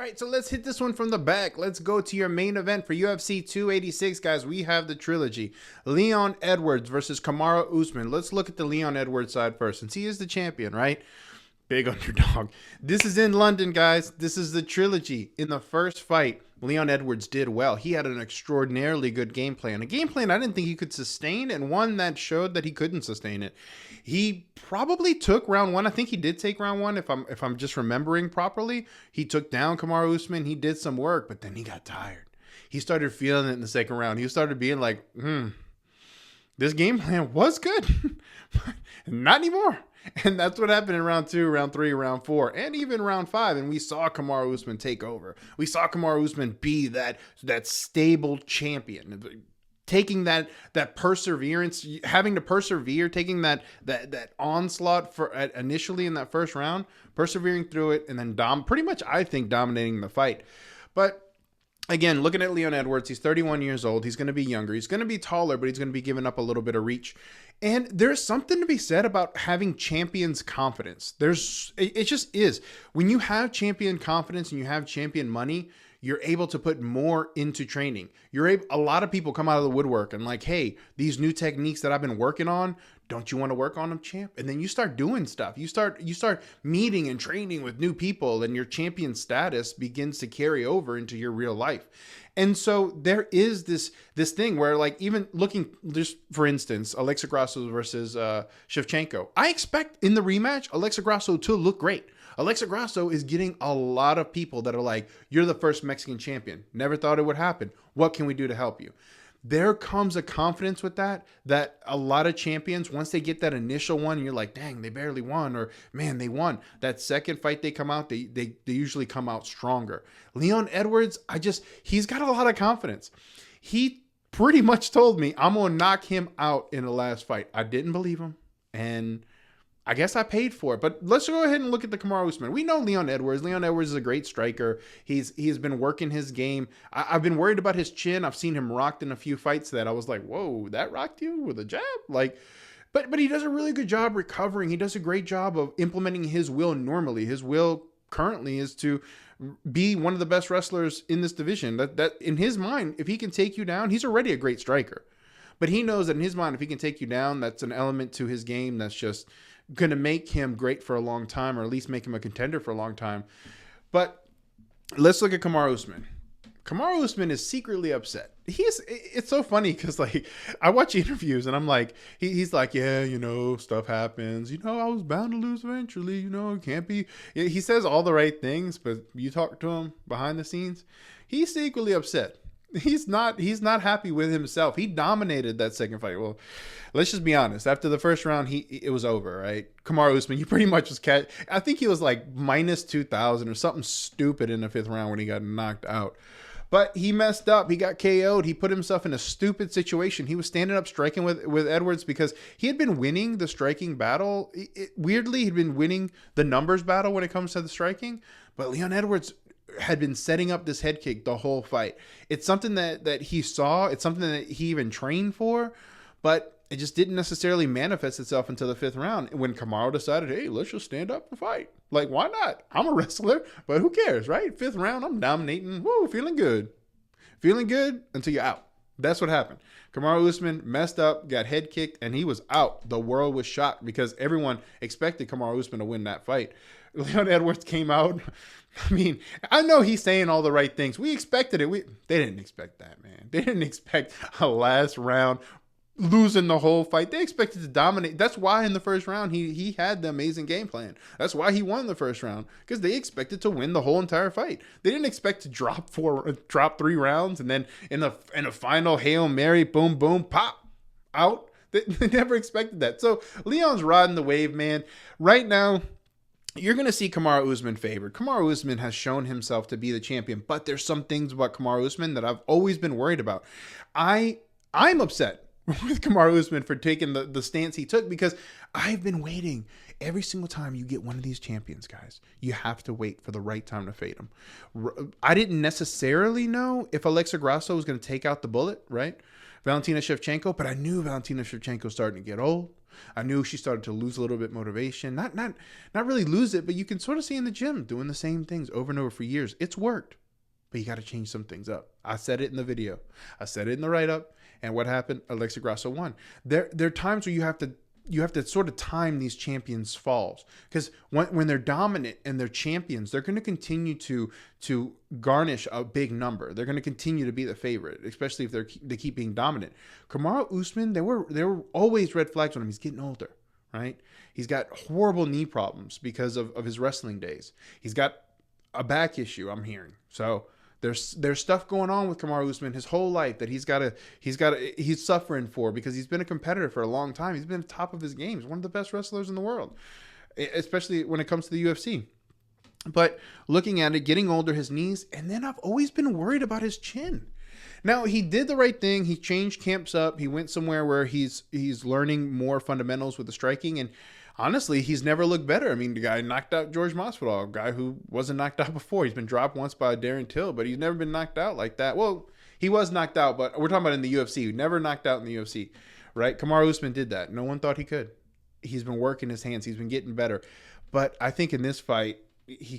All right, so let's hit this one from the back. Let's go to your main event for UFC 286, guys. We have the trilogy. Leon Edwards versus Kamaru Usman. Let's look at the Leon Edwards side first, since he is the champion, right? Big underdog. This is in London, guys. This is the trilogy. In the first fight, Leon Edwards did well. He had an extraordinarily good game plan. A game plan I didn't think he could sustain, and one that showed that he couldn't sustain it. He probably took round one. I think he did take round one, if I'm just remembering properly. He took down Kamaru Usman. He did some work, but then he got tired. He started feeling it in the second round. He started being like, this game plan was good. Not anymore. And that's what happened in round two, round three, round four, and even round five. And we saw Kamaru Usman take over. We saw Kamaru Usman be that stable champion, taking that perseverance, having to persevere, taking that onslaught for initially in that first round, persevering through it, and then pretty much, I think, dominating the fight. But again, looking at Leon Edwards, he's 31 years old. He's going to be younger. He's going to be taller, but he's going to be giving up a little bit of reach. And there's something to be said about having champions' confidence. It just is. When you have champion confidence and you have champion money, you're able to put more into training. A lot of people come out of the woodwork and like, hey, these new techniques that I've been working on, don't you want to work on them, champ? And then you start doing stuff. You start meeting and training with new people, and your champion status begins to carry over into your real life. And so there is this thing where, like, even looking, just for instance, Alexa Grasso versus Shevchenko. I expect in the rematch, Alexa Grasso to look great. Alexa Grasso is getting a lot of people that are like, you're the first Mexican champion. Never thought it would happen. What can we do to help you? There comes a confidence with that a lot of champions, once they get that initial one, and you're like, dang, they barely won, or man, they won. That second fight they come out, they usually come out stronger. Leon Edwards, he's got a lot of confidence. He pretty much told me, I'm going to knock him out in the last fight. I didn't believe him, and I guess I paid for it. But let's go ahead and look at the Kamaru Usman. We know Leon Edwards. Leon Edwards is a great striker. He has been working his game. I've been worried about his chin. I've seen him rocked in a few fights that I was like, whoa, that rocked you with a jab? Like, but he does a really good job recovering. He does a great job of implementing his will normally. His will currently is to be one of the best wrestlers in this division. That in his mind, if he can take you down, he's already a great striker. But he knows that in his mind, if he can take you down, that's an element to his game that's just going to make him great for a long time, or at least make him a contender for a long time. But let's look at Kamaru Usman. Kamaru Usman is secretly upset. It's so funny because, like, I watch interviews and I'm like, he's like, yeah, stuff happens. I was bound to lose eventually. It can't be. He says all the right things, but you talk to him behind the scenes, he's secretly upset. He's not happy with himself. He dominated that second fight. Well, let's just be honest. After the first round, it was over, right? Kamaru Usman, he pretty much was I think he was like minus 2,000 or something stupid in the fifth round when he got knocked out. But he messed up. He got KO'd. He put himself in a stupid situation. He was standing up striking with Edwards because he had been winning the striking battle. Weirdly, he'd been winning the numbers battle when it comes to the striking. But Leon Edwards had been setting up this head kick the whole fight. It's something that he saw. It's something that he even trained for, but it just didn't necessarily manifest itself until the fifth round when Kamaru decided, hey, let's just stand up and fight. Like, why not? I'm a wrestler, but who cares, right? Fifth round, I'm dominating. Woo, feeling good. Feeling good until you're out. That's what happened. Kamaru Usman messed up, got head kicked, and he was out. The world was shocked because everyone expected Kamaru Usman to win that fight. Leon Edwards came out. I mean, I know he's saying all the right things. We expected it. They didn't expect that, man. They didn't expect a last round losing the whole fight. They expected to dominate. That's why in the first round he had the amazing game plan. That's why he won the first round, because they expected to win the whole entire fight. They didn't expect to drop 3 rounds and then in a final Hail Mary, boom, boom, pop, out. They never expected that. So Leon's riding the wave, man. Right now, you're going to see Kamaru Usman favored. Kamaru Usman has shown himself to be the champion, but there's some things about Kamaru Usman that I've always been worried about. I'm upset with Kamaru Usman for taking the stance he took, because I've been waiting. Every single time you get one of these champions, guys, you have to wait for the right time to fade them. I didn't necessarily know if Alexa Grasso was going to take out the bullet, right? Valentina Shevchenko, but I knew Valentina Shevchenko was starting to get old. I knew she started to lose a little bit motivation. Not really lose it, but you can sort of see in the gym doing the same things over and over for years. It's worked, but you got to change some things up. I said it in the video. I said it in the write-up. And what happened? Alexa Grasso won. There are times where you have to sort of time these champions' falls, because when they're dominant and they're champions, they're going to continue to garnish a big number. They're going to continue to be the favorite, especially if they keep being dominant. Kamaru Usman, there were always red flags on him. He's getting older, right? He's got horrible knee problems because of his wrestling days. He's got a back issue, I'm hearing. So there's stuff going on with Kamaru Usman his whole life that he's suffering for, because he's been a competitor for a long time. He's been top of his game. He's one of the best wrestlers in the world, especially when it comes to the UFC. But looking at it, getting older, his knees, and then I've always been worried about his chin. Now, he did the right thing. He changed camps up. He went somewhere where he's learning more fundamentals with the striking, and honestly, he's never looked better. I mean, the guy knocked out George Masvidal, a guy who wasn't knocked out before. He's been dropped once by Darren Till, but he's never been knocked out like that. Well, he was knocked out, but we're talking about in the UFC. He never knocked out in the UFC, right? Kamaru Usman did that. No one thought he could. He's been working his hands. He's been getting better. But I think in this fight,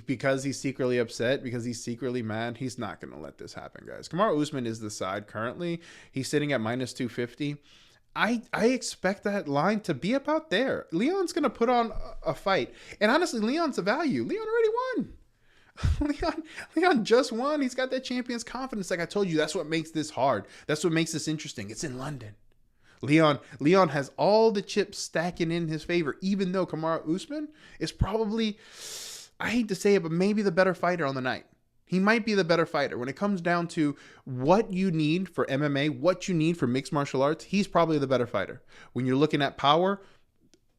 because he's secretly upset, because he's secretly mad, he's not going to let this happen, guys. Kamaru Usman is the side currently. He's sitting at minus 250. I expect that line to be about there. Leon's going to put on a fight. And honestly, Leon's a value. Leon already won. Leon just won. He's got that champion's confidence. Like I told you, that's what makes this hard. That's what makes this interesting. It's in London. Leon has all the chips stacking in his favor, even though Kamaru Usman is probably, I hate to say it, but maybe the better fighter on the night. He might be the better fighter. When it comes down to what you need for MMA, what you need for mixed martial arts, he's probably the better fighter. When you're looking at power,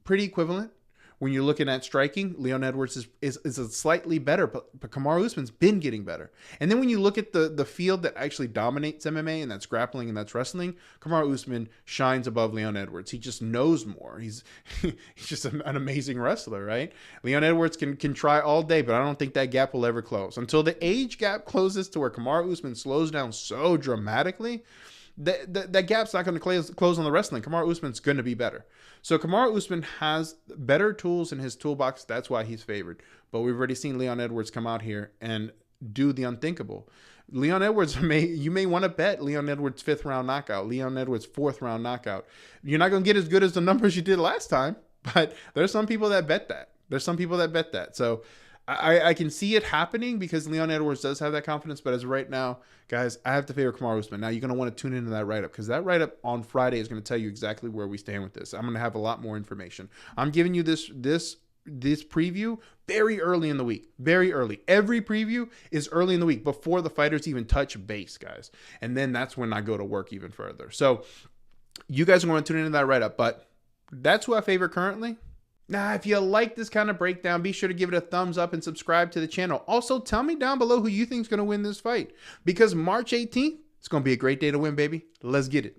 pretty equivalent. When you're looking at striking, Leon Edwards is a slightly better, but Kamaru Usman's been getting better. And then when you look at the field that actually dominates MMA, and that's grappling and that's wrestling, Kamaru Usman shines above Leon Edwards. He just knows more. He's just an amazing wrestler, right? Leon Edwards can try all day, but I don't think that gap will ever close. Until the age gap closes to where Kamaru Usman slows down so dramatically, that gap's not going to close on the wrestling. Kamaru Usman's going to be better. So Kamaru Usman has better tools in his toolbox. That's why he's favored. But we've already seen Leon Edwards come out here and do the unthinkable. Leon Edwards, you may want to bet Leon Edwards' 5th round knockout, Leon Edwards' 4th round knockout. You're not going to get as good as the numbers you did last time, but there's some people that bet that. So I can see it happening because Leon Edwards does have that confidence, but as of right now, guys, I have to favor Kamaru Usman. Now, you're going to want to tune into that write-up, because that write-up on Friday is going to tell you exactly where we stand with this. I'm going to have a lot more information. I'm giving you this preview very early in the week. Very early. Every preview is early in the week before the fighters even touch base, guys. And then that's when I go to work even further. So you guys are going to tune into that write-up, but that's who I favor currently. Now, if you like this kind of breakdown, be sure to give it a thumbs up and subscribe to the channel. Also, tell me down below who you think is going to win this fight, because March 18th, it's going to be a great day to win, baby. Let's get it.